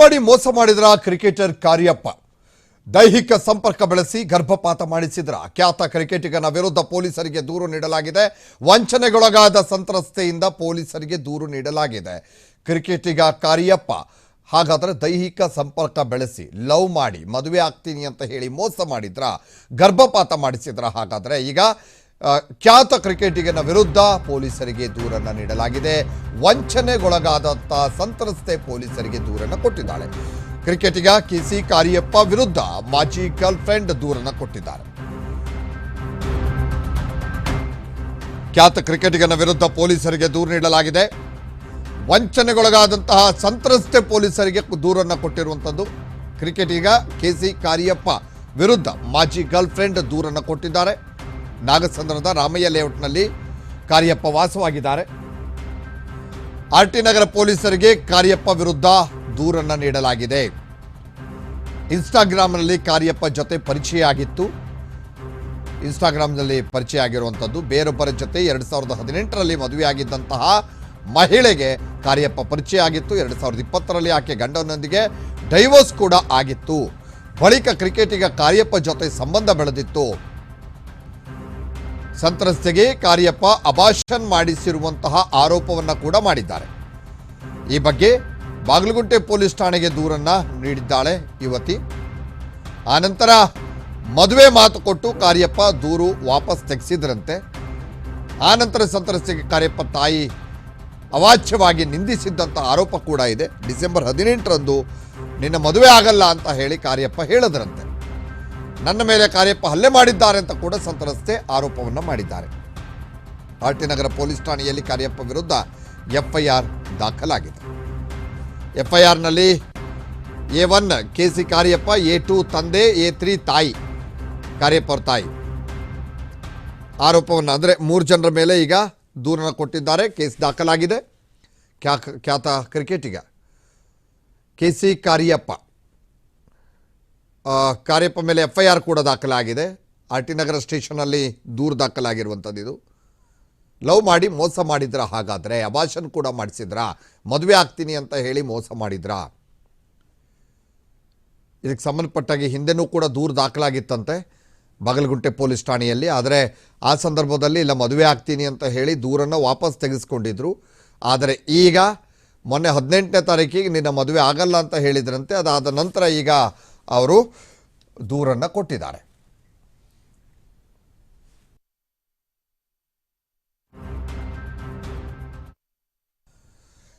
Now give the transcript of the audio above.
ಮಾಡಿ ಮೋಸ ಮಾಡಿದ್ರ ಕ್ರಿಕೆಟರ್ ಕಾರ್ಯಪ್ಪ. ದೈಹಿಕ ಸಂಪರ್ಕ ಬೆಳೆಸಿ ಗರ್ಭಪಾತ ಮಾಡಿಸಿದ್ರ ಖ್ಯಾತ ಕ್ರಿಕೆಟಿಗನ ವಿರುದ್ಧ ಪೊಲೀಸರಿಗೆ ದೂರು ನೀಡಲಾಗಿದೆ. ವಂಚನೆಗೊಳಗಾದ ಸಂತ್ರಸ್ತೆಯಿಂದ ಪೊಲೀಸರಿಗೆ ದೂರು ನೀಡಲಾಗಿದೆ. ಕ್ರಿಕೆಟಿಗ ಕಾರ್ಯಪ್ಪ ಹಾಗಾದರೆ ದೈಹಿಕ ಸಂಪರ್ಕ ಬೆಳೆಸಿ ಲವ್ ಮಾಡಿ ಮದುವೆ ಆಗ್ತೀನಿ ಅಂತ ಹೇಳಿ ಮೋಸ ಮಾಡಿದ್ರ, ಗರ್ಭಪಾತ ಮಾಡಿಸಿದ್ರ. ಹಾಗಾದರೆ ಈಗ ಖ್ಯಾತ ಕ್ರಿಕೆಟಿಗನ ವಿರುದ್ಧ ಪೊಲೀಸರಿಗೆ ದೂರನ್ನು ನೀಡಲಾಗಿದೆ. ವಂಚನೆಗೊಳಗಾದಂಥ ಸಂತ್ರಸ್ತೆ ಪೊಲೀಸರಿಗೆ ದೂರನ್ನು ಕೊಟ್ಟಿದ್ದಾಳೆ. ಕ್ರಿಕೆಟಿಗ ಕೆಸಿ ಕಾರ್ಯಪ್ಪ ವಿರುದ್ಧ ಮಾಜಿ ಗರ್ಲ್ ಫ್ರೆಂಡ್ ದೂರನ್ನು ಕೊಟ್ಟಿದ್ದಾರೆ. ಖ್ಯಾತ ಕ್ರಿಕೆಟಿಗನ ವಿರುದ್ಧ ಪೊಲೀಸರಿಗೆ ದೂರು ನೀಡಲಾಗಿದೆ. ವಂಚನೆಗೊಳಗಾದಂತಹ ಸಂತ್ರಸ್ತೆ ಪೊಲೀಸರಿಗೆ ದೂರನ್ನು ಕೊಟ್ಟಿರುವಂಥದ್ದು. ಕ್ರಿಕೆಟಿಗ ಕೆಸಿ ಕಾರ್ಯಪ್ಪ ವಿರುದ್ಧ ಮಾಜಿ ಗರ್ಲ್ ಫ್ರೆಂಡ್ ದೂರನ್ನು ಕೊಟ್ಟಿದ್ದಾರೆ. ನಾಗಸಂದ್ರದ ರಾಮಯ್ಯ ಲೇಔಟ್ನಲ್ಲಿ ಕಾರ್ಯಪ್ಪ ವಾಸವಾಗಿದ್ದಾರೆ. ಆರ್ಟಿ ನಗರ ಪೊಲೀಸರಿಗೆ ಕಾರ್ಯಪ್ಪ ವಿರುದ್ಧ ದೂರನ್ನು ನೀಡಲಾಗಿದೆ. ಇನ್ಸ್ಟಾಗ್ರಾಮ್ನಲ್ಲಿ ಕಾರ್ಯಪ್ಪ ಜೊತೆ ಪರಿಚಯ ಆಗಿತ್ತು. ಇನ್ಸ್ಟಾಗ್ರಾಮ್ನಲ್ಲಿ ಪರಿಚಯ ಆಗಿರುವಂಥದ್ದು. ಬೇರೊಬ್ಬರ ಜೊತೆ 2018ರಲ್ಲಿ ಮದುವೆಯಾಗಿದ್ದಂತಹ ಮಹಿಳೆಗೆ ಕಾರ್ಯಪ್ಪ ಪರಿಚಯ ಆಗಿತ್ತು. 2020ರಲ್ಲಿ ಆಕೆ ಗಂಡನೊಂದಿಗೆ ಡೈವೋರ್ಸ್ ಕೂಡ ಆಗಿತ್ತು. ಬಳಿಕ ಕ್ರಿಕೆಟಿಗ ಕಾರ್ಯಪ್ಪ ಜೊತೆ ಸಂಬಂಧ ಬೆಳೆದಿತ್ತು. ಸಂತ್ರಸ್ತೆಗೆ ಕಾರ್ಯಪ್ಪ ಅಬಾರ್ಷನ್ ಮಾಡಿಸಿರುವಂತಹ ಆರೋಪವನ್ನು ಕೂಡ ಮಾಡಿದ್ದಾರೆ. ಈ ಬಗ್ಗೆ ಬಾಗಲಗುಂಟೆ ಪೊಲೀಸ್ ಠಾಣೆಗೆ ದೂರನ್ನು ನೀಡಿದ್ದಾಳೆ ಯುವತಿ. ಆನಂತರ ಮದುವೆ ಮಾತು ಕೊಟ್ಟು ಕಾರ್ಯಪ್ಪ ದೂರು ವಾಪಸ್ ತೆಗೆಸಿದ್ರಂತೆ. ಆನಂತರ ಸಂತ್ರಸ್ತೆಗೆ ಕಾರ್ಯಪ್ಪ ತಾಯಿ ಅವಾಚ್ಯವಾಗಿ ನಿಂದಿಸಿದ್ದಂಥ ಆರೋಪ ಕೂಡ ಇದೆ. ಡಿಸೆಂಬರ್ 18ರಂದು ನಿನ್ನ ಮದುವೆ ಆಗಲ್ಲ ಅಂತ ಹೇಳಿ ಕಾರ್ಯಪ್ಪ ಹೇಳಿದ್ರಂತೆ. ನನ್ನ ಮೇಲೆ ಕಾರ್ಯಪ್ಪ ಹಲ್ಲೆ ಮಾಡಿದ್ದಾರೆ ಅಂತ ಕೂಡ ಸಂತ್ರಸ್ತೆ ಆರೋಪವನ್ನು ಮಾಡಿದ್ದಾರೆ. ಆರ್ಟಿ ನಗರ ಪೊಲೀಸ್ ಠಾಣೆಯಲ್ಲಿ ಕಾರ್ಯಪ್ಪ ವಿರುದ್ಧ ಎಫ್ಐಆರ್ ದಾಖಲಾಗಿದೆ. ಎಫ್ಐಆರ್ನಲ್ಲಿ A1 ಕೆಸಿ ಕಾರ್ಯಪ್ಪ, A2 ತಂದೆ, A3 ತಾಯಿ, ಕಾರ್ಯಪ್ಪ ಅವ್ರ ತಾಯಿ ಆರೋಪವನ್ನು ಅಂದರೆ 3 ಜನರ ಮೇಲೆ ಈಗ ದೂರನ್ನು ಕೊಟ್ಟಿದ್ದಾರೆ. ಕೇಸ್ ದಾಖಲಾಗಿದೆ. ಖ್ಯಾತ ಕ್ರಿಕೆಟಿಗ ಕೆಸಿ ಕಾರ್ಯಪ್ಪ ಮೇಲೆ ಎಫ್ಐಆರ್ ಕೂಡ ದಾಖಲಾಗಿದೆ. ಆರ್ಟಿ ನಗರ ಸ್ಟೇಷನಲ್ಲಿ ದೂರು ದಾಖಲಾಗಿರುವಂಥದ್ದು. ಇದು ಲವ್ ಮಾಡಿ ಮೋಸ ಮಾಡಿದ್ರ, ಹಾಗಾದರೆ ಅಬಾರ್ಷನ್ ಕೂಡ ಮಾಡಿಸಿದ್ರ, ಮದುವೆ ಆಗ್ತೀನಿ ಅಂತ ಹೇಳಿ ಮೋಸ ಮಾಡಿದ್ರ. ಇದಕ್ಕೆ ಸಂಬಂಧಪಟ್ಟಾಗಿ ಹಿಂದೆನೂ ಕೂಡ ದೂರು ದಾಖಲಾಗಿತ್ತಂತೆ ಬಾಗಲಗುಂಟೆ ಪೊಲೀಸ್ ಠಾಣೆಯಲ್ಲಿ. ಆದರೆ ಆ ಸಂದರ್ಭದಲ್ಲಿ ಇಲ್ಲ ಮದುವೆ ಆಗ್ತೀನಿ ಅಂತ ಹೇಳಿ ದೂರನ್ನು ವಾಪಸ್ ತೆಗೆದುಕೊಂಡಿದ್ರು. ಆದರೆ ಈಗ ಮೊನ್ನೆ 18ನೇ ತಾರೀಕಿಗೆ ನಿನ್ನ ಮದುವೆ ಆಗಲ್ಲ ಅಂತ ಹೇಳಿದ್ರಂತೆ. ಅದಾದ ನಂತರ ಈಗ ಅವರು ದೂರನ್ನು ಕೊಟ್ಟಿದ್ದಾರೆ.